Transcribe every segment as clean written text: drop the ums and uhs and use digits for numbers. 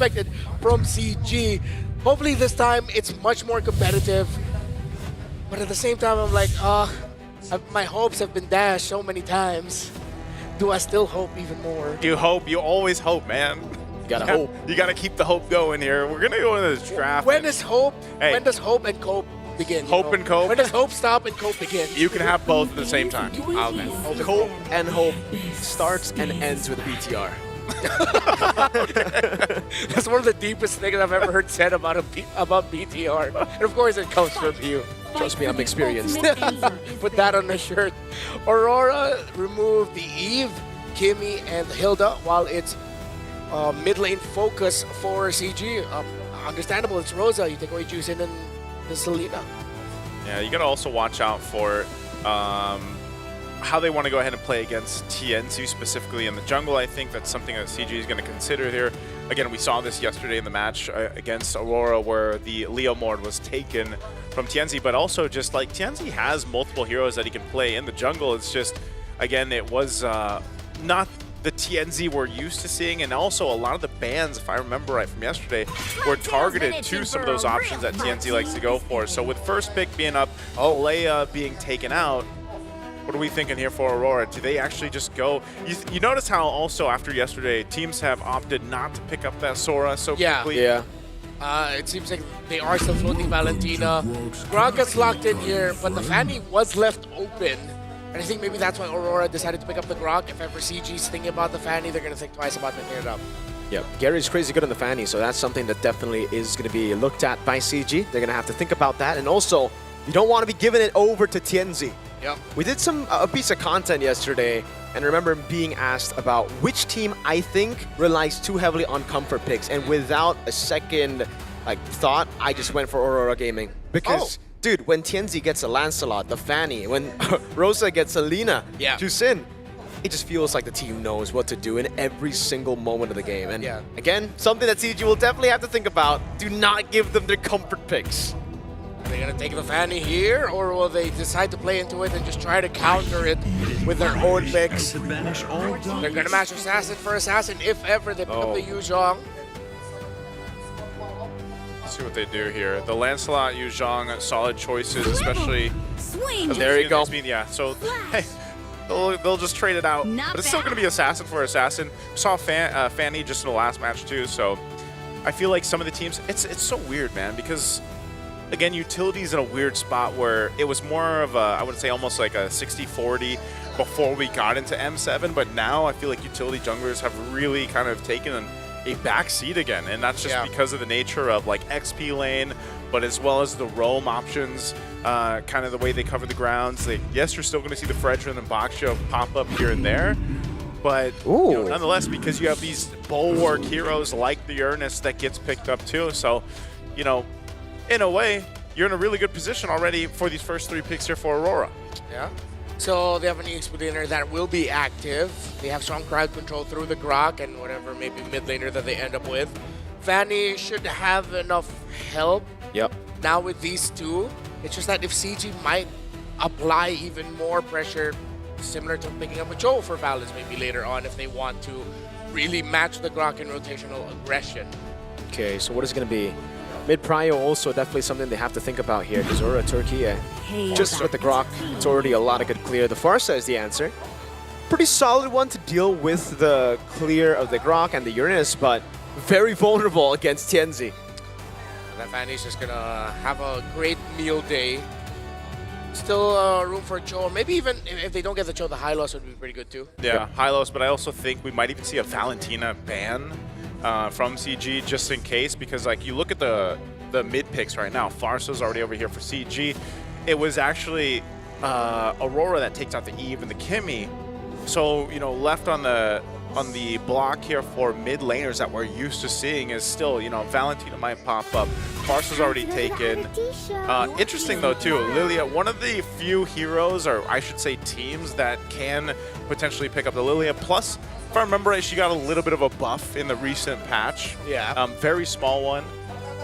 expected from CG. Hopefully this time it's much more competitive. But at the same time, I'm like, my hopes have been dashed so many times. Do I still hope even more? You hope. You always hope, man. You gotta hope. You gotta keep the hope going here. We're gonna go into this draft. When is hope? Hey. When does hope and cope begin? Hope and cope? When does hope stop and cope begin? You can have both at the same time. Okay. Hope and hope starts and ends with BTR. That's one of the deepest things I've ever heard said about BTR. And of course it comes from you. Trust me, I'm experienced. Put that on the shirt. Aurora removed the Eve, Kimmy, and Hilda, while it's mid lane focus for CG. Understandable, it's Rosa. You take away Juicin and the Selena. Yeah, you gotta also watch out for how they want to go ahead and play against TNC specifically in the jungle. I think that's something that CG is going to consider here. Again, we saw this yesterday in the match against Aurora where the Leo Mord was taken from TNC, but also just like TNC has multiple heroes that he can play in the jungle. It's just, again, it was not the TNZ we're used to seeing, and also a lot of the bans, if I remember right from yesterday, were targeted to some of those options that TNZ likes to go for. So with first pick being up, Leia being taken out, what are we thinking here for Aurora? Do they actually just go? You notice how also after yesterday, teams have opted not to pick up that Sora so quickly? Yeah. It seems like they are still floating Valentina. Grog gets locked in here, but the Fanny was left open. And I think maybe that's why Aurora decided to pick up the Grog. If ever CG's thinking about the Fanny, they're going to think twice about picking it up. Yeah, Gary's crazy good on the Fanny, so that's something that definitely is going to be looked at by CG. They're going to have to think about that. And also, you don't want to be giving it over to TNZ. Yep. We did a piece of content yesterday, and I remember being asked about which team I think relies too heavily on comfort picks, and without a second thought, I just went for Aurora Gaming. Because, dude, when TNZ gets a Lancelot, the Fanny, when Rosa gets a Lina, Juicin, it just feels like the team knows what to do in every single moment of the game. And again, something that CG will definitely have to think about. Do not give them their comfort picks. Are they going to take the Fanny here, or will they decide to play into it and just try to counter it with their own picks? They're going to match Assassin for Assassin if ever they pick up the Yu Zhong. Let's see what they do here. The Lancelot, Yu Zhong, solid choices, especially. There you go. Yeah, so hey, they'll just trade it out. But it's still going to be Assassin for Assassin. We saw Fanny just in the last match too, so I feel like some of the teams, it's so weird, man, because again, Utility's in a weird spot where it was more of a, I would say almost like a 60-40 before we got into M7, but now I feel like Utility junglers have really kind of taken a back seat again, and that's just because of the nature of like XP lane, but as well as the roam options, kind of the way they cover the grounds. Yes, you're still going to see the Fredrin and Baksha pop up here and there, but you know, nonetheless, because you have these bulwark heroes like the Ernest that gets picked up too, so, you know, in a way, you're in a really good position already for these first 3 picks here for Aurora. Yeah. So they have an EX laner that will be active. They have strong crowd control through the Grok and whatever maybe mid laner that they end up with. Fanny should have enough help. Yep. Now with these two, it's just that if CG might apply even more pressure, similar to picking up a Joe for Valens maybe later on if they want to really match the Grok in rotational aggression. Okay, so what is it going to be? Mid-prio also definitely something they have to think about here, because Aurora Turkey, just with the Grok, it's already a lot of good clear. The Farsa is the answer. Pretty solid one to deal with the clear of the Grok and the Uranus, but very vulnerable against TNZ. That Fanny's just gonna have a great meal day. Still room for Cho, or maybe even if they don't get the Cho, the Hylos would be pretty good too. Yeah, Hylos, but I also think we might even see a Valentina ban from CG just in case, because like you look at the mid picks right now, Farsa's already over here for CG. It was actually Aurora that takes out the Eve and the Kimmy. So, you know, left on the block here for mid laners that we're used to seeing is still, you know, Valentina might pop up. Farsa's already taken. Interesting though too, Lilia, one of the few heroes, or I should say teams, that can potentially pick up the Lilia. Plus, if I remember right, she got a little bit of a buff in the recent patch. Yeah. Very small one,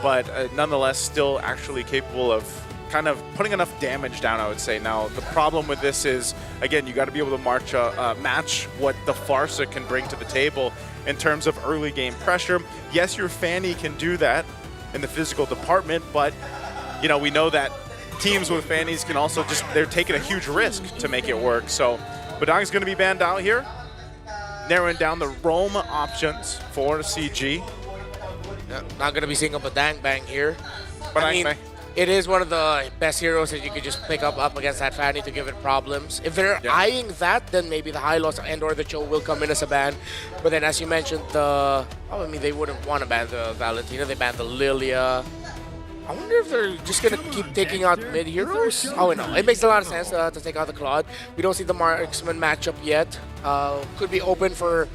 but nonetheless still actually capable of kind of putting enough damage down, I would say. Now, the problem with this is, again, you got to be able to match what the Farsa can bring to the table in terms of early game pressure. Yes, your Fanny can do that in the physical department, but, you know, we know that teams with Fannies can also just, they're taking a huge risk to make it work. So, Badang's going to be banned out here, narrowing down the roam options for CG. Yeah, not going to be seeing a Badang bang here. Badang bang. It is one of the best heroes that you could just pick up against that Fanny to give it problems. If they're eyeing that, then maybe the high loss and or the Cho will come in as a ban. But then, as you mentioned, they wouldn't want to ban the Valentina. They banned the Lilia. I wonder if they're just going to keep taking out mid-heroes. Oh, no. It makes a lot of sense to take out the Claude. We don't see the Marksman matchup yet. Could be open for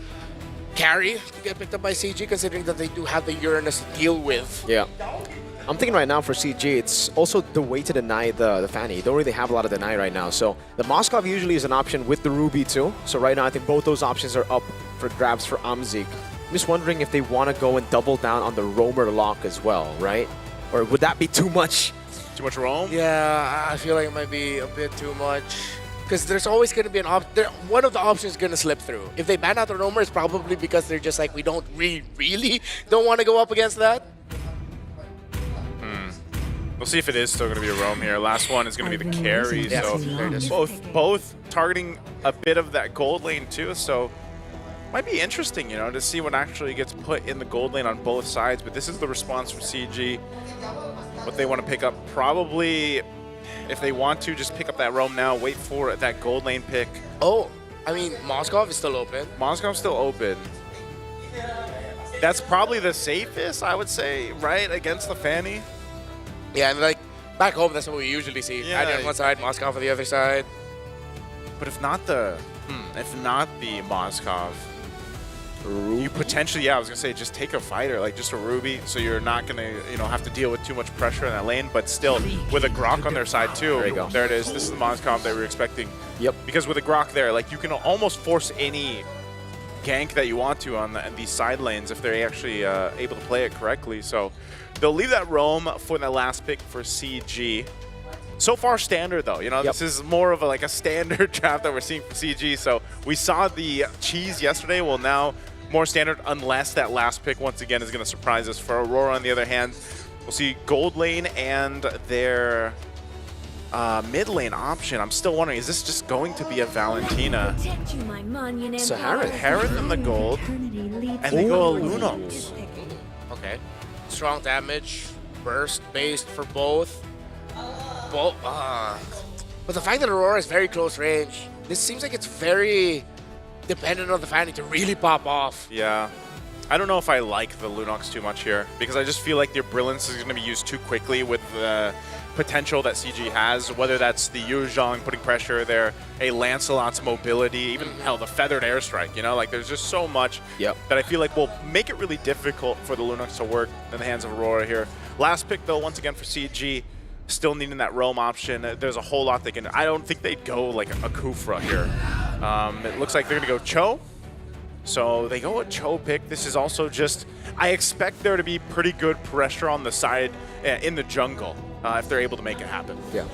carry to get picked up by CG, considering that they do have the Uranus to deal with. Yeah. I'm thinking right now for CG, it's also the way to deny the Fanny. You don't really have a lot of deny right now. So the Moskov usually is an option with the Ruby too. So right now I think both those options are up for grabs for Amzik. I'm just wondering if they want to go and double down on the Roamer lock as well, right? Or would that be too much? Too much roam? Yeah, I feel like it might be a bit too much. Because there's always going to be an option. One of the options is going to slip through. If they ban out the Roamer, it's probably because they're just like, we don't really don't want to go up against that. We'll see if it is still going to be a roam here. Last one is going to be the carry. Yeah, so both targeting a bit of that gold lane too. So might be interesting, you know, to see what actually gets put in the gold lane on both sides. But this is the response from CG. What they want to pick up, probably, if they want to, just pick up that roam now. Wait for that gold lane pick. Oh, I mean, Moskov is still open. Moscow's still open. That's probably the safest, I would say, right, against the Fanny. Yeah, and like back home, that's what we usually see. Yeah. Iden on one side, Moskov on the other side. But if not the Moskov, you potentially, I was gonna say, just take a fighter, like just a Ruby, so you're not gonna, you know, have to deal with too much pressure in that lane. But still, with a Grok on their side too. There you go. There it is. This is the Moskov that we were expecting. Yep. Because with a Grok there, like you can almost force any gank that you want to on these side lanes if they're actually able to play it correctly. So they'll leave that roam for the last pick for CG. So far standard though, you know, This is more of a standard draft that we're seeing for CG. So we saw the cheese yesterday, well now more standard unless that last pick once again is going to surprise us. For Aurora on the other hand, we'll see gold lane and their mid lane option. I'm still wondering, is this just going to be a Valentina? So Harith in the gold, and they go a Lunox. Okay. Strong damage, burst based for both. But the fact that Aurora is very close range, this seems like it's very dependent on the Fanny to really pop off. Yeah. I don't know if I like the Lunox too much here, because I just feel like their Brilliance is going to be used too quickly with the potential that CG has, whether that's the Yuzhong putting pressure there, a Lancelot's mobility, even hell, the feathered airstrike, you know, like there's just so much that I feel like will make it really difficult for the Lunox to work in the hands of Aurora here. Last pick though, once again for CG, still needing that roam option. There's a whole lot they can, I don't think they'd go like a Kufra here. It looks like they're gonna go Cho. So they go a Cho pick. This is also just, I expect there to be pretty good pressure on the side in the jungle if they're able to make it happen. Yeah.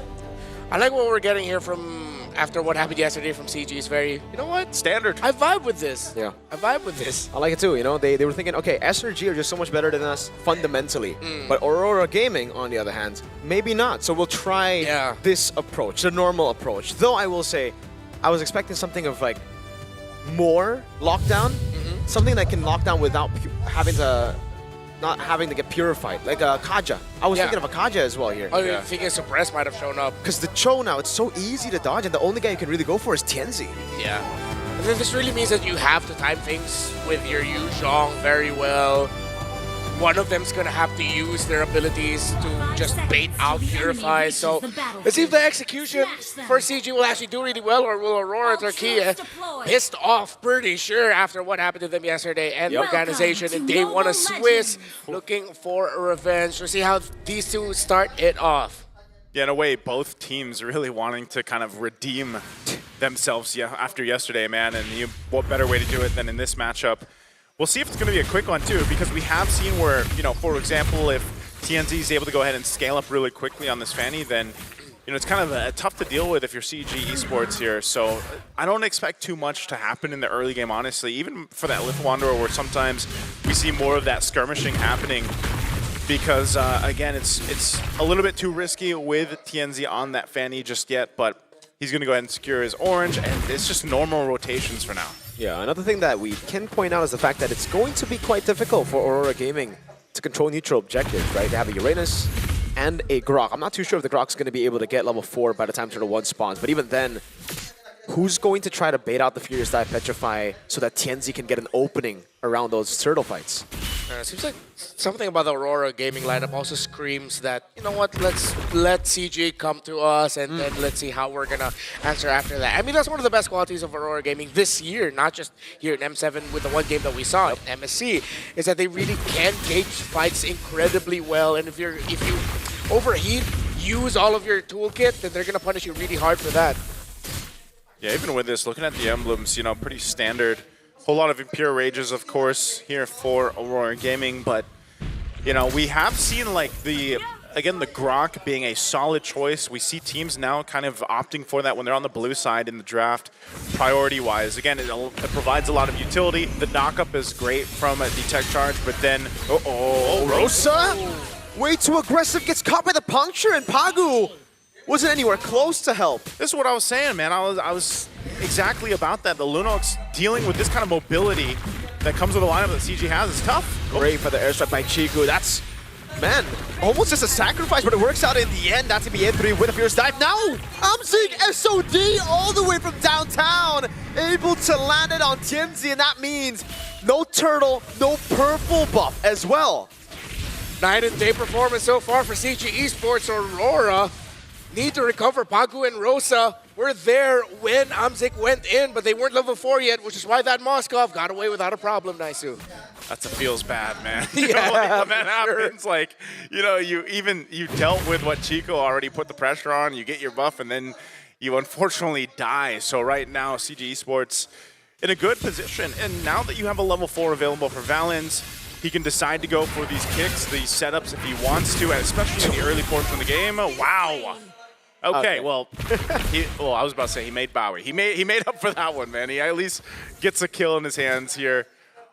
I like what we're getting here from after what happened yesterday from CG. Is very, you know what? Standard. I vibe with this. Yeah. I vibe with this. I like it too, you know, they were thinking, okay, S or G are just so much better than us fundamentally. But Aurora Gaming, on the other hand, maybe not. So we'll try this approach, the normal approach. Though I will say, I was expecting something of like more lockdown, something that can lock down without not having to get purified, like a Kaja. I was thinking of a Kaja as well here. Oh, you're thinking Suppress might have shown up. Because the Cho now, it's so easy to dodge, and the only guy you can really go for is Tianzi. Yeah. And then this really means that you have to time things with your Yuzhong very well. One of them's going to have to use their abilities to just bait out Purify. So let's see if the execution for CG will actually do really well, or will Aurora Turkey pissed off pretty sure after what happened to them yesterday and the organization in day one of Swiss looking for a revenge. We'll see how these two start it off. Yeah, in a way, both teams really wanting to kind of redeem themselves after yesterday, man. And what better way to do it than in this matchup? We'll see if it's going to be a quick one, too, because we have seen where, you know, for example, if TNZ is able to go ahead and scale up really quickly on this Fanny, then it's kind of tough to deal with if you're CG Esports here. So I don't expect too much to happen in the early game, honestly. Even for that Little Wanderer, where sometimes we see more of that skirmishing happening, because again, it's a little bit too risky with TNZ on that Fanny just yet. But he's going to go ahead and secure his orange, and it's just normal rotations for now. Yeah, another thing that we can point out is the fact that it's going to be quite difficult for Aurora Gaming to control neutral objectives, right? They have a Uranus and a Grok. I'm not too sure if the Grok's going to be able to get level 4 by the time Turtle 1 spawns, but even then, who's going to try to bait out the Furious Dive Petrify so that TNZ can get an opening around those turtle fights? It seems like something about the Aurora Gaming lineup also screams that, you know what, let's let CG come to us and then let's see how we're going to answer after that. I mean, that's one of the best qualities of Aurora Gaming this year, not just here in M7 with the one game that we saw in MSC, is that they really can gauge fights incredibly well. And if you overheat, use all of your toolkit, then they're going to punish you really hard for that. Yeah, even with this, looking at the emblems, pretty standard. Whole lot of Impure Rages, of course, here for Aurora Gaming, but we have seen like the Grok being a solid choice. We see teams now kind of opting for that when they're on the blue side in the draft, priority-wise. Again, it provides a lot of utility. The knock-up is great from a Detect Charge, but then Rosa, way too aggressive, gets caught by the puncture, and Pagu wasn't anywhere close to help. This is what I was saying, man. I was exactly about that. The Lunox dealing with this kind of mobility that comes with a lineup that CG has is tough. Great for the airstrike by Chiku. That's, man, almost just a sacrifice, but it works out in the end. That's going to be A3 with a fierce dive. Now, I'm seeing SOD all the way from downtown, able to land it on TNZ, and that means no turtle, no purple buff as well. Night and day performance so far for CG Esports. Aurora need to recover. Pagu and Rosa were there when Amzik went in, but they weren't level 4 yet, which is why that Moskov got away without a problem, Naisu. That feels bad, man. Yeah, when that happens, like, you dealt with what Chico already put the pressure on, you get your buff, and then you unfortunately die. So right now, CG Esports in a good position. And now that you have a level 4 available for Valens, he can decide to go for these kicks, these setups if he wants to, especially in the early portion of the game. Wow. Okay, well, I was about to say he made Bowie. He made up for that one, man. He at least gets a kill in his hands here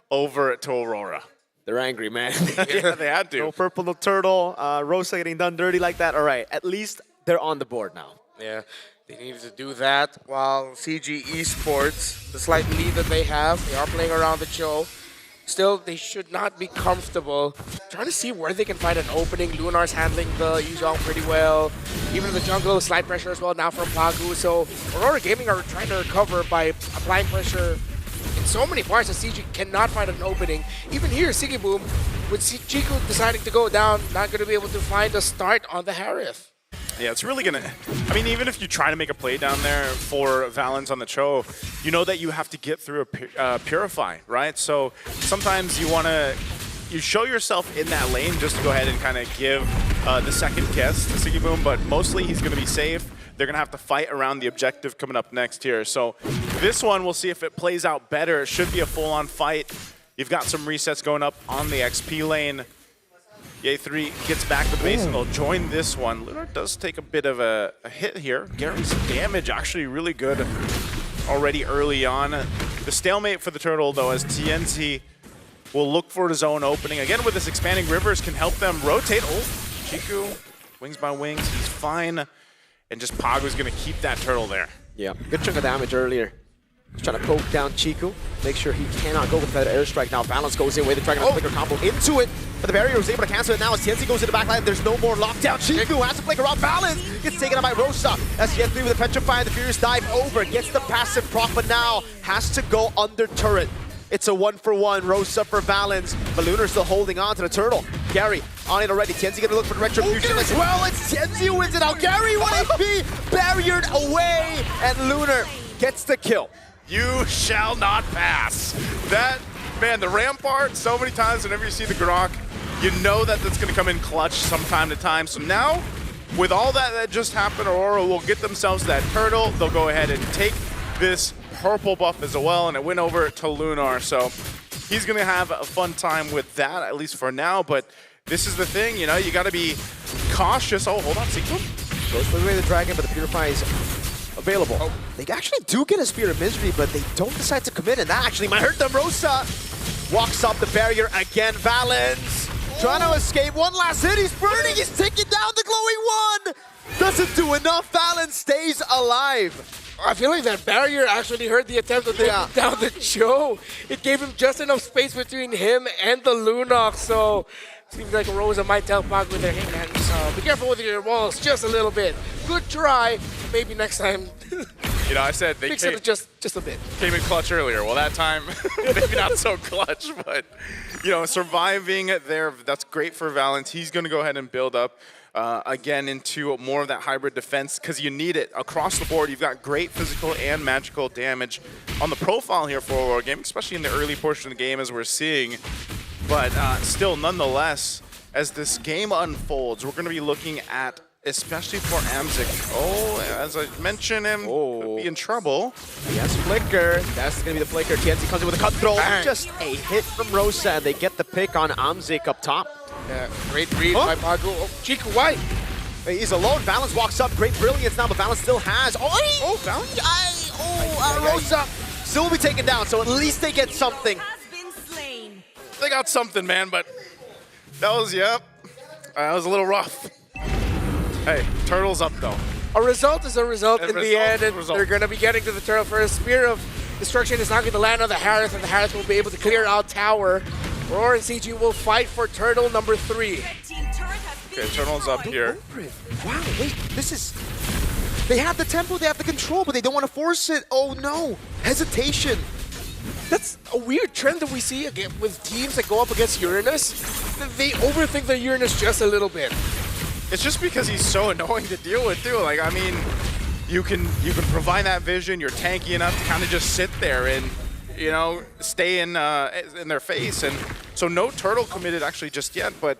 over to Aurora. They're angry, man. Yeah, they had to. No purple, no turtle. Rosa getting done dirty like that. All right, at least they're on the board now. Yeah, they needed to do that while CG Esports, the slight lead that they have, they are playing around the show. Still, they should not be comfortable. Trying to see where they can find an opening. Lunar's handling the Yuzhong pretty well. Even in the jungle, slight pressure as well now from Pagu. So Aurora Gaming are trying to recover by applying pressure in so many parts that CG cannot find an opening. Even here, Sigiboom, with Chico deciding to go down, not going to be able to find a start on the Harith. Yeah, it's really going to... I mean, even if you try to make a play down there for Valens on the Cho, you know that you have to get through a Purify, right? So sometimes you want to... You show yourself in that lane just to go ahead and kind of give the second kiss to Sigiboom, but mostly he's going to be safe. They're going to have to fight around the objective coming up next here. So this one, we'll see if it plays out better. It should be a full-on fight. You've got some resets going up on the XP lane. A3 gets back to base and they'll join this one. Lunar does take a bit of a hit here. Gary's damage actually really good already early on. The stalemate for the turtle, though, as TNZ will look for his own opening. Again, with this expanding rivers can help them rotate. Oh, Chiku, wings by wings, he's fine. And just Pagu's going to keep that turtle there. Yeah, good chunk of damage earlier. Just trying to poke down Chiku. Make sure he cannot go with that airstrike. Now Balance goes in with the Dragon Flicker combo into it. But the barrier was able to cancel it now as TNZ goes into the back line. There's no more lockdown. Chiku has to flicker around. Balance gets taken out by Rosa. As he gets through with the Petrify and the Furious Dive over. Gets the passive proc, but now has to go under turret. It's a 1-for-1. Rosa for Valens. But Lunar's still holding on to the turtle. Gary on it already. TNZ gonna look for the retribution as well. It's TNZ who wins it out. Gary 1 HP barriered away. And Lunar gets the kill. You shall not pass. That, man, the Rampart, so many times whenever you see the Grok, you know that that's going to come in clutch from time to time. So now, with all that just happened, Aurora will get themselves that turtle. They'll go ahead and take this purple buff as well, and it went over to Lunar. So he's going to have a fun time with that, at least for now. But this is the thing, you know, you got to be cautious. Oh, hold on, Sequel. Goes for the way of the dragon, but the Purify is available. Oh. They actually do get a Spear of Misery, but they don't decide to commit, and that actually might hurt them. Rosa walks up the barrier again. Valens trying to escape. One last hit. He's burning. He's taking down the glowing one. Doesn't do enough. Valens stays alive. I feel like that barrier actually hurt the attempt to take down the Joe. It gave him just enough space between him and the Lunox, so seems like Rosa might tell Pagu there, hey man, be careful with your walls just a little bit. Good try. Maybe next time. You know, I said they fix it just a bit. Came in clutch earlier. Well, that time, maybe not so clutch, but, you know, surviving there, that's great for Valens. He's going to go ahead and build up again into more of that hybrid defense because you need it across the board. You've got great physical and magical damage on the profile here for Aurora Gaming, especially in the early portion of the game as we're seeing. But still, nonetheless, as this game unfolds, we're going to be looking at, especially for Amzik. Oh, as I mentioned, him could be in trouble. He has Flicker. That's going to be the Flicker. TNC comes in with a cutthroat. Just a hit from Rosa, and they get the pick on Amzik up top. Yeah, great read by Pagu. Oh, Chiku, why? He's alone. Valens walks up. Great brilliance now, but Valens still has. Oh, Valens. Rosa still will be taken down, so at least they get something. They got something, man, but that was, that was a little rough. Hey, Turtle's up, though. A result is a result in the end, and they're going to be getting to the Turtle first. Spear of Destruction is not going to land on the Harith, and the Harith will be able to clear out Tower. Aurora and CG will fight for Turtle number 3. Okay, Turtle's up here. Wow, wait, this is... They have the tempo, they have the control, but they don't want to force it. Oh, no. Hesitation. That's a weird trend that we see again with teams that go up against Uranus. They overthink the Uranus just a little bit. It's just because he's so annoying to deal with, too. Like, I mean, you can provide that vision. You're tanky enough to kind of just sit there and, you know, stay in their face. And so no Turtle committed actually just yet, but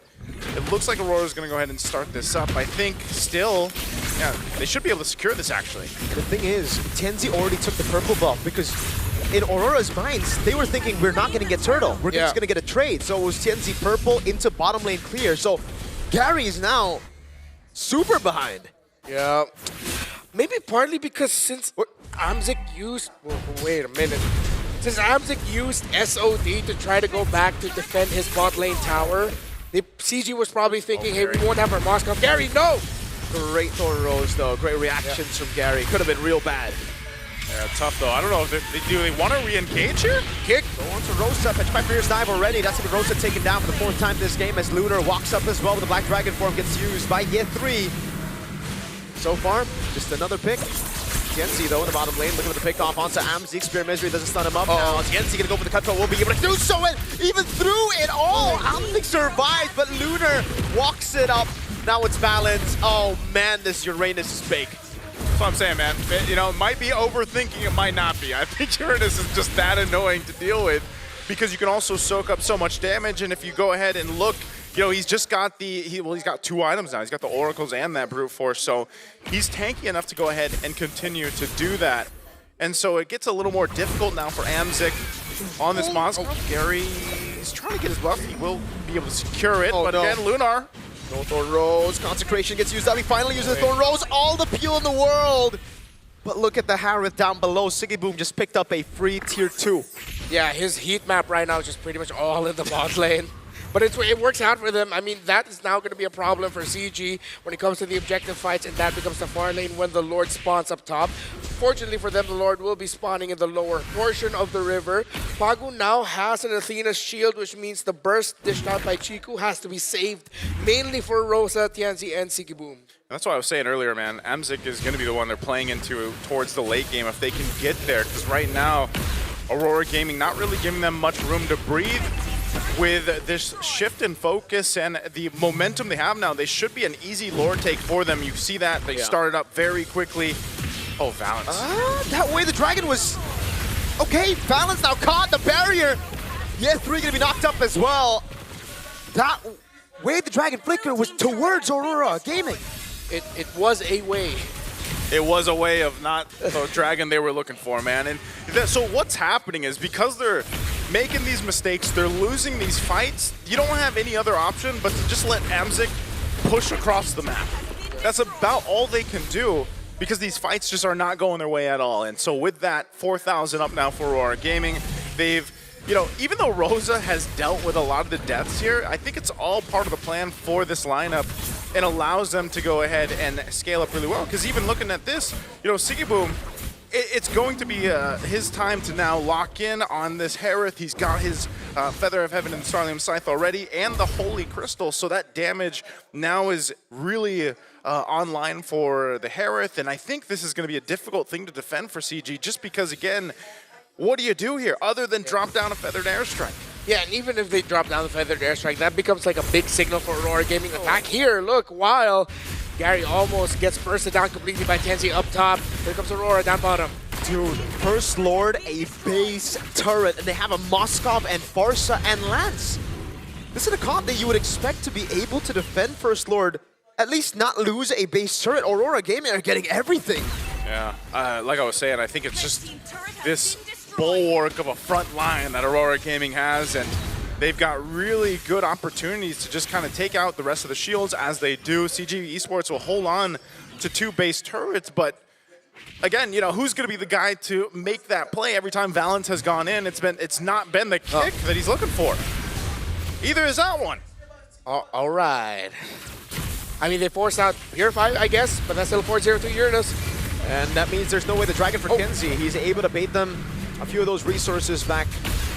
it looks like Aurora's going to go ahead and start this up. I think still, they should be able to secure this actually. The thing is, Tenzi already took the purple buff because in Aurora's minds, they were thinking we're not going to get Turtle. We're just going to get a trade. So it was Tenzi purple into bottom lane clear. So Gary is now super behind. Yeah. Maybe partly because since Amzik used... wait a minute. Since Amzik used SOD to try to go back to defend his bot lane tower, the CG was probably thinking, hey, we won't have our Moscow. Gary, no! Great Thorn Rose, though. Great reactions from Gary. Could have been real bad. Yeah, tough, though. I don't know if they want to re-engage here? Kick. Go on to Rosa. Fetch by Fierce Dive already. That's going to be Rosa taken down for the 4th time this game as Lunar walks up as well with the Black Dragon form gets used by Ye3. So far, just another pick. Tienzi, though, in the bottom lane, looking for the pick off onto Amzik. Spear of Misery doesn't stun him up now. Tienzi going to go for the cutthroat, will be able to do so, and even through it all, Amzik survives, but Lunar walks it up. Now it's Valens. Oh, man, this Uranus is big. That's what I'm saying, man. You know, it might be overthinking, it might not be. I think Uranus is just that annoying to deal with because you can also soak up so much damage, and if you go ahead and look, you know, he's just got he's got 2 items now. He's got the Oracles and that Brute Force, so he's tanky enough to go ahead and continue to do that. And so it gets a little more difficult now for Amzik on this Moscow. Gary is trying to get his buff. He will be able to secure it, but again, Lunar. No Thorn Rose. Consecration gets used up. He finally uses the Thorn Rose. All the peel in the world. But look at the Harith down below. Siggy Boom just picked up a free tier 2. Yeah, his heat map right now is just pretty much all in the bot lane. But it works out for them. I mean, that is now going to be a problem for CG when it comes to the objective fights, and that becomes the far lane when the Lord spawns up top. Fortunately for them, the Lord will be spawning in the lower portion of the river. Pagu now has an Athena's shield, which means the burst dished out by Chiku has to be saved, mainly for Rosa, Tianzi, and Sikiboom. That's what I was saying earlier, man. Amzik is going to be the one they're playing into towards the late game if they can get there, because right now, Aurora Gaming not really giving them much room to breathe. With this shift in focus and the momentum they have now, they should be an easy lore take for them. You see that. They started up very quickly. Oh, Valens. That way the dragon was... Okay, Valens now caught the barrier. Yeah, 3 gonna be knocked up as well. That way the dragon flicker was towards Aurora Gaming. It was a way. It was a way of not the dragon they were looking for, man. And so what's happening is because they're making these mistakes. They're losing these fights. You don't have any other option but to just let Amzik push across the map. That's about all they can do because these fights just are not going their way at all. And so with that, 4,000 up now for Aurora Gaming. They've, you know, even though Rosa has dealt with a lot of the deaths here, I think it's all part of the plan for this lineup and allows them to go ahead and scale up really well. Because even looking at this, you know, Sigiboom, it's going to be his time to now lock in on this Harith. He's got his Feather of Heaven and Starlium Scythe already, and the Holy Crystal, so that damage now is really online for the Harith, and I think this is going to be a difficult thing to defend for CG, just because, again, what do you do here other than drop down a Feathered Airstrike? Yeah, and even if they drop down the Feathered Airstrike, that becomes like a big signal for Aurora Gaming attack here. Look, while Gary almost gets bursted down completely by Tenzi up top. Here comes Aurora down bottom. Dude, First Lord, a base turret, and they have a Moskov and Farsa and Lance. This is a comp that you would expect to be able to defend First Lord, at least not lose a base turret. Aurora Gaming are getting everything. Yeah, like I was saying, I think it's just this bulwark of a front line that Aurora Gaming has, and they've got really good opportunities to just kind of take out the rest of the shields as they do. CG Esports will hold on to 2 base turrets, but again, you know, who's going to be the guy to make that play every time Valence has gone in? It's not been the kick that he's looking for. Either is that one. All right. I mean, they forced out Purify, I guess, but that's still 4-0 to Uranus. And that means there's no way the Dragon for Kenzie. He's able to bait them a few of those resources back.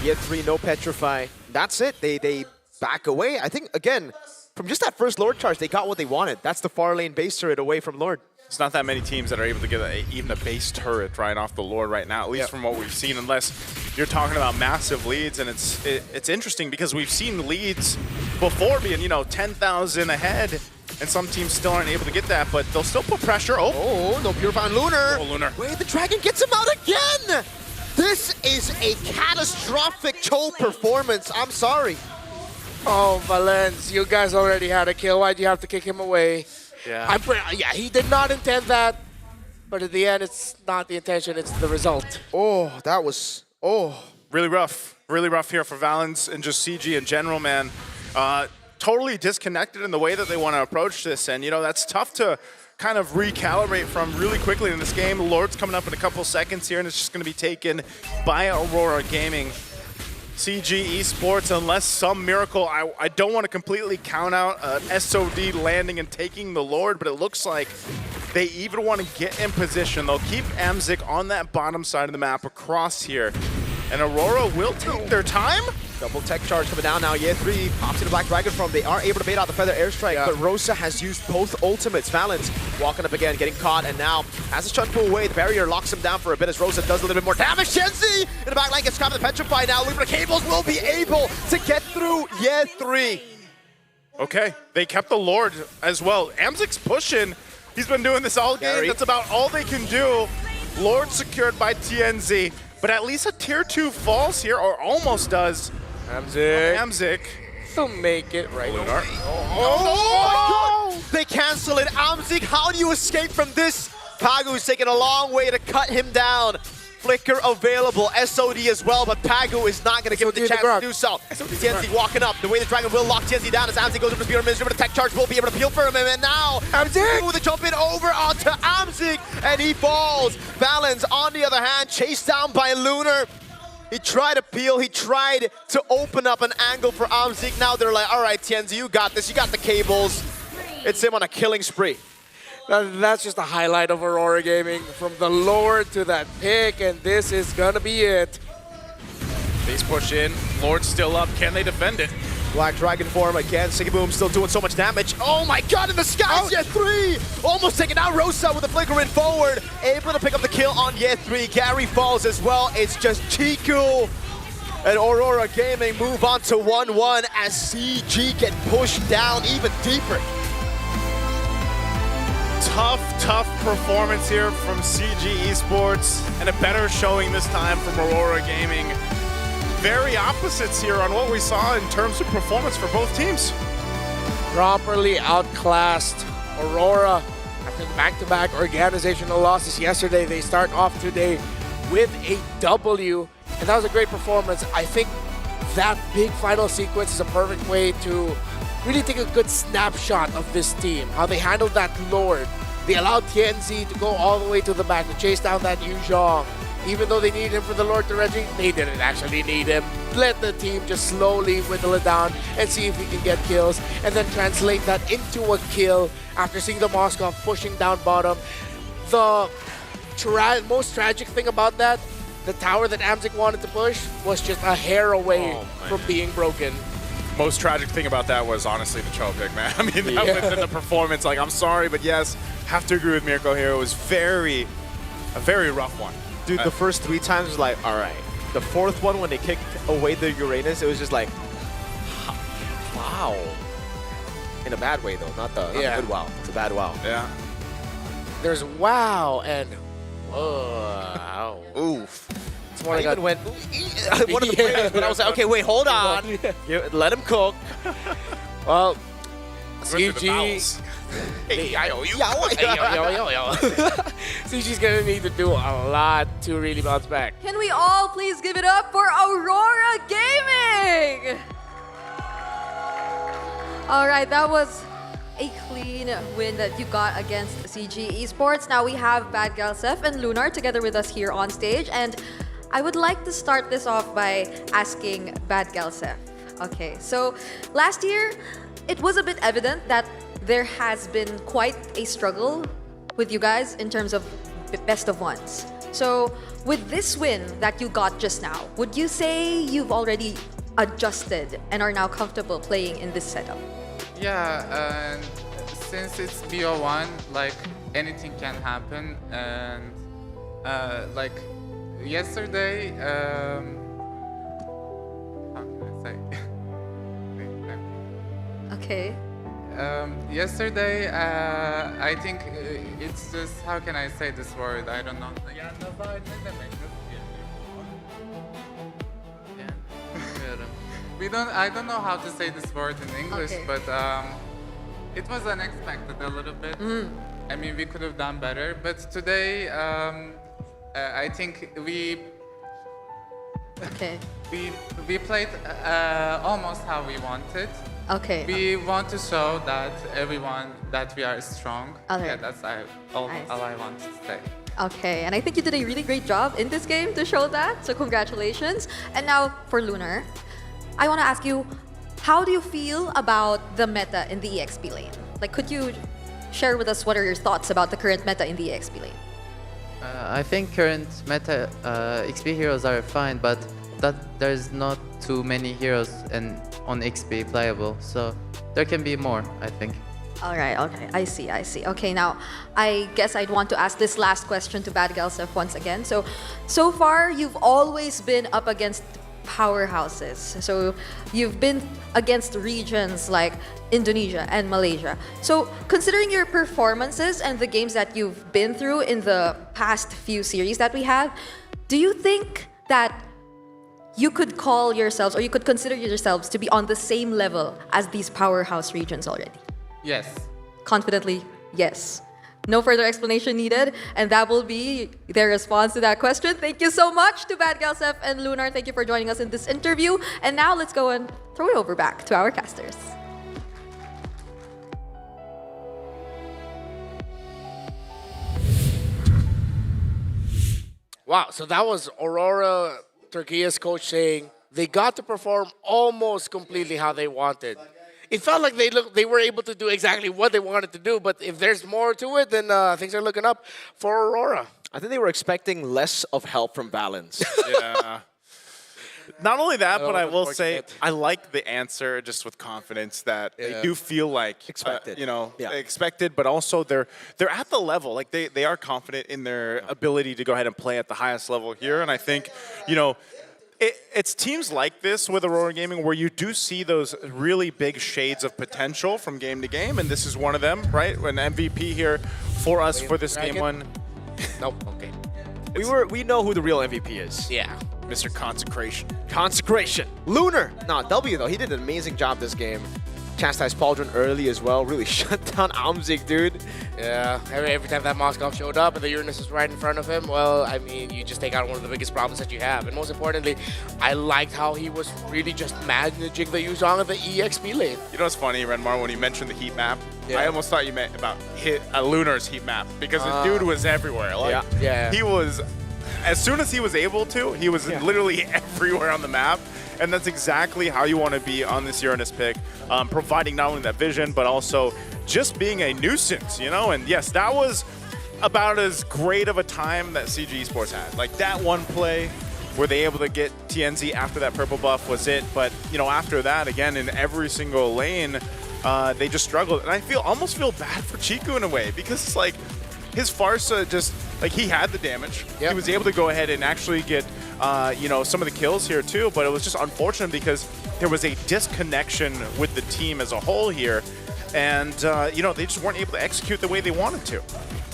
Yet 3, no Petrify. That's it. They back away. I think, again, from just that first Lord charge, they got what they wanted. That's the far lane base turret away from Lord. It's not that many teams that are able to get even a base turret right off the Lord right now, at least from what we've seen, unless you're talking about massive leads. And it's interesting because we've seen leads before being, you know, 10,000 ahead, and some teams still aren't able to get that, but they'll still put pressure. Oh, no Purify on Lunar. Oh, Lunar. Wait, the Dragon gets him out again! This is a catastrophic Chol performance. I'm sorry. Oh, Valence, you guys already had a kill. Why'd you have to kick him away? Yeah. Yeah, he did not intend that, but at the end, it's not the intention, it's the result. Oh, that was, really rough here for Valence and just CG in general, man. Totally disconnected in the way that they want to approach this, and you know, that's tough to kind of recalibrate from really quickly in this game. Lord's coming up in a couple seconds here, and it's just going to be taken by Aurora Gaming. CG Esports, unless some miracle, I don't want to completely count out an SOD landing and taking the Lord, but it looks like they even want to get in position. They'll keep Amzik on that bottom side of the map across here, and Aurora will take their time. Double tech charge coming down now. Year 3 pops in the Black Dragon form. They are able to bait out the Feather Airstrike, but Rosa has used both ultimates. Valence walking up again, getting caught, and now as the Trọn pull away, the barrier locks him down for a bit as Rosa does a little bit more damage. Shenzi in the back line gets caught in the Petrify now. Libra Cables will be able to get through Year 3. Okay, they kept the Lord as well. Amzik's pushing. He's been doing this all game. That's about all they can do. Lord secured by TNZ, but at least a tier 2 falls here, or almost does. Amzik. He'll make it right. Lunar. Oh my God! They cancel it. Amzik, how do you escape from this? Pagu's taking a long way to cut him down. Flicker available, SOD as well, but Pagu is not going to give him the chance to do so. TNZ walking up. The way the Dragon will lock TNZ down as Amzik goes over to Spear Minister, but the tech charge will be able to peel for him. And now Amzik with the jump in over onto Amzik, and he falls. Valence, on the other hand, chased down by Lunar. He tried to peel, he tried to open up an angle for Amzik. Now they're like, all right, TNZ, you got this, you got the cables. It's him on a killing spree. That's just a highlight of Aurora Gaming, from the Lord to that pick, and this is gonna be it. Base push in, Lord's still up, can they defend it? Black Dragon form again, Sigiboom still doing so much damage. Oh my God, in the skies, Year 3! Almost taking out Rosa with the flicker in forward. Able to pick up the kill on Year 3. Gary falls as well. It's just Chiku and Aurora Gaming move on to 1-1 as CG get pushed down even deeper. Tough performance here from CG Esports, and a better showing this time from Aurora Gaming. Very opposites here on what we saw in terms of performance for both teams. Properly outclassed Aurora after the back-to-back organizational losses yesterday. They start off today with a W, and that was a great performance. I think that big final sequence is a perfect way to really take a good snapshot of this team, how they handled that Lord. They allowed Tianzi to go all the way to the back to chase down that Yu Zhong. Even though they needed him for the Lord to Reggie, they didn't actually need him. Let the team just slowly whittle it down and see if he can get kills, and then translate that into a kill after seeing the Moskov pushing down bottom. The most tragic thing about that, the tower that Amzik wanted to push was just a hair away from being broken. Most tragic thing about that was honestly the Cho pick, man. I mean, that was in the performance. Like, I'm sorry, but yes, have to agree with Mirko here. It was a very rough one. Dude, the first 3 times was like, all right. The 4th one, when they kicked away the Uranus, it was just like, wow. In a bad way, though, not a good wow. It's a bad wow. Yeah. There's wow and wow. Oof. It's more I like even went, one of the players, but I was like, okay, wait, hold on. Let him cook. Well, Went through the CG. bowels. Hey, yo. CG's gonna need to do a lot to really bounce back. Can we all please give it up for Aurora Gaming? All right, that was a clean win that you got against CG Esports. Now we have Bad Gal Seth and Lunar together with us here on stage, and I would like to start this off by asking Bad Gal Seth. Okay, so last year, it was a bit evident that there has been quite a struggle with you guys in terms of best of ones. So with this win that you got just now, would you say you've already adjusted and are now comfortable playing in this setup? Yeah, and since it's BO1, like anything can happen, and like yesterday, how can I say? Okay. Yesterday, I think it's just, how can I say this word? I don't know. Yeah, no, but I don't know how to say this word in English, Okay. but it was unexpected a little bit. I mean, we could have done better, but today, I think we played almost how we wanted. Okay. We want to show that everyone that we are strong. Okay. Yeah, that's all I want to say. Okay, and I think you did a really great job in this game to show that, so congratulations. And now for Lunar, I want to ask you, how do you feel about the meta in the EXP lane? Like, could you share with us what are your thoughts about the current meta in the EXP lane? I think current meta XP heroes are fine, but that there's not too many heroes on XP playable, so there can be more, I think. All right, okay, I see. Okay, now, I guess I'd want to ask this last question to Bad Gal Seth once again. So far, you've always been up against powerhouses. So you've been against regions like Indonesia and Malaysia. So considering your performances and the games that you've been through in the past few series that we have, do you think that you could call yourselves, or you could consider yourselves to be on the same level as these powerhouse regions already? Yes. Confidently, yes. No further explanation needed, and that will be their response to that question. Thank you so much to Bad Gal Seth and Lunar. Thank you for joining us in this interview. And now let's go and throw it over back to our casters. Wow, so that was Aurora Turkey's coach saying they got to perform almost completely how they wanted. It felt like they were able to do exactly what they wanted to do, but if there's more to it, then things are looking up for Aurora. I think they were expecting less of help from Balance. Yeah. Not only that, but I will say unfortunate. I like the answer just with confidence that they do feel like Expected. expected, but also they're at the level. Like they are confident in their ability to go ahead and play at the highest level here, and I think it's teams like this with Aurora Gaming where you do see those really big shades of potential from game to game, and this is one of them, right? An MVP here for us for this game one. Nope, okay. We know who the real MVP is. Yeah. Mr. Consecration. Consecration. Lunar. Nah, W though. He did an amazing job this game. chastised Pauldron early as well. Really shut down Amzik, dude. Yeah, every time that Moskov showed up and the Uranus was right in front of him, well, I mean, you just take out one of the biggest problems that you have. And most importantly, I liked how he was really just managing the Yuzong of the EXP lane. You know what's funny, Renmar, when you mentioned the heat map, Yeah. I almost thought you meant about Lunar's heat map because the dude was everywhere. Like, Yeah. He was, as soon as he was able to, he was literally everywhere on the map. And that's exactly how you want to be on this Uranus pick, providing not only that vision, but also just being a nuisance, you know? And yes, that was about as great of a time that CG Esports had. Like that one play, were they able to get TNZ after that purple buff was it? But, you know, after that, again, in every single lane, they just struggled. And I almost feel bad for Chiku in a way, because it's like, his Farsa just, like, he had the damage. Yep. He was able to go ahead and actually get, you know, some of the kills here too, but it was just unfortunate because there was a disconnection with the team as a whole here, and, you know, they just weren't able to execute the way they wanted to.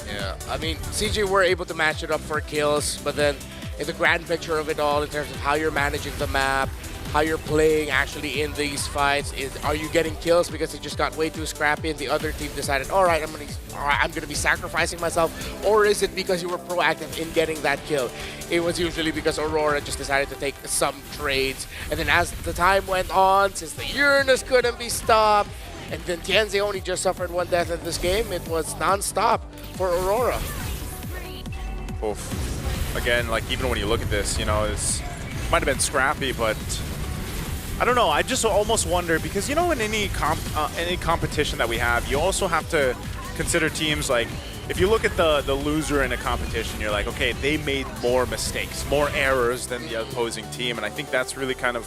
Yeah, I mean, CG were able to match it up for kills, but then in the grand picture of it all, in terms of how you're managing the map, how you're playing actually in these fights, are you getting kills because it just got way too scrappy and the other team decided, all right, I'm gonna be sacrificing myself, or is it because you were proactive in getting that kill? It was usually because Aurora just decided to take some trades, and then as the time went on, since the Uranus couldn't be stopped, and then Tianzi only just suffered one death in this game, it was non-stop for Aurora. Oof. Again, like, even when you look at this, you know, it might have been scrappy, but I don't know. I just almost wonder, because, you know, in any competition that we have, you also have to consider teams. Like, if you look at the loser in a competition, you're like, okay, they made more mistakes, more errors than the opposing team. And I think that's really kind of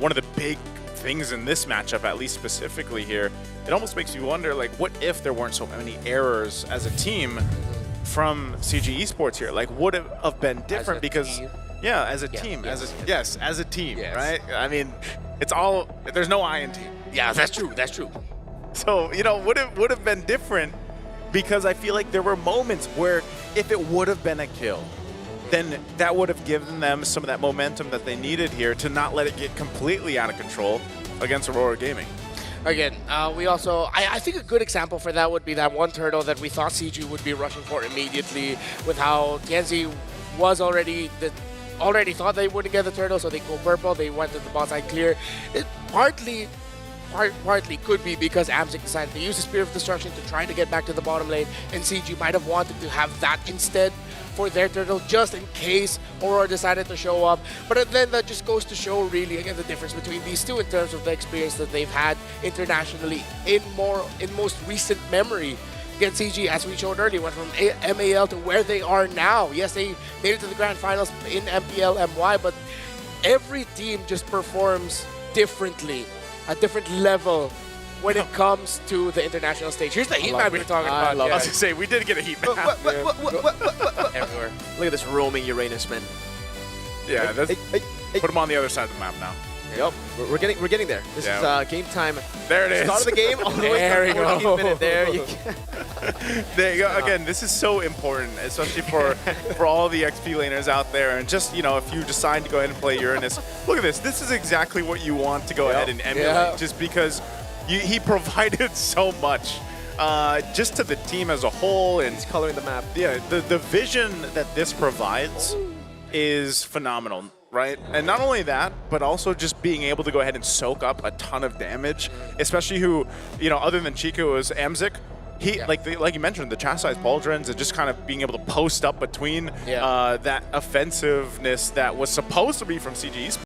one of the big things in this matchup, at least specifically here. It almost makes you wonder, like, what if there weren't so many errors as a team from CG Esports here? Like, would it have been different? Because team? yeah, as a team, as a team, right? I mean, it's all, there's no I in team. Yeah, that's true. That's true. So, you know, would have been different, because I feel like there were moments where if it would have been a kill, then that would have given them some of that momentum that they needed here to not let it get completely out of control against Aurora Gaming. Again, we also, I think a good example for that would be that one turtle that we thought CG would be rushing for immediately, with how Tianzi was already thought they wouldn't get the turtle, so they go purple, they went to the bot side clear. It partly could be because Amzik decided to use the Spear of Destruction to try to get back to the bottom lane, and CG might have wanted to have that instead for their turtle, just in case Aurora decided to show up. But then that just goes to show, really, again, the difference between these two in terms of the experience that they've had internationally in most recent memory. Again, CG, as we showed earlier, went from MAL to where they are now. Yes, they made it to the grand finals in MPL MY, but every team just performs differently, a different level when it comes to the international stage. Here's the heat map we were talking about. I was going to say, we did get a heat map. Everywhere. Look at this roaming Uranus, man. Yeah, put them on the other side of the map now. Yep, we're getting there. This is game time. There it is. Start of the game. All the way There to the we 14th go. minute. There you go. Again, this is so important, especially for all the XP laners out there. And just, you know, if you decide to go ahead and play Uranus, look at this. This is exactly what you want to go ahead and emulate, just because he provided so much. Just to the team as a whole, and He's coloring the map. yeah, the vision that this provides is phenomenal, right? And not only that, but also just being able to go ahead and soak up a ton of damage, especially who, you know, other than Chico, was Amzik. He, like you mentioned, the chastised pauldrons and just kind of being able to post up between that offensiveness that was supposed to be from CG Esports.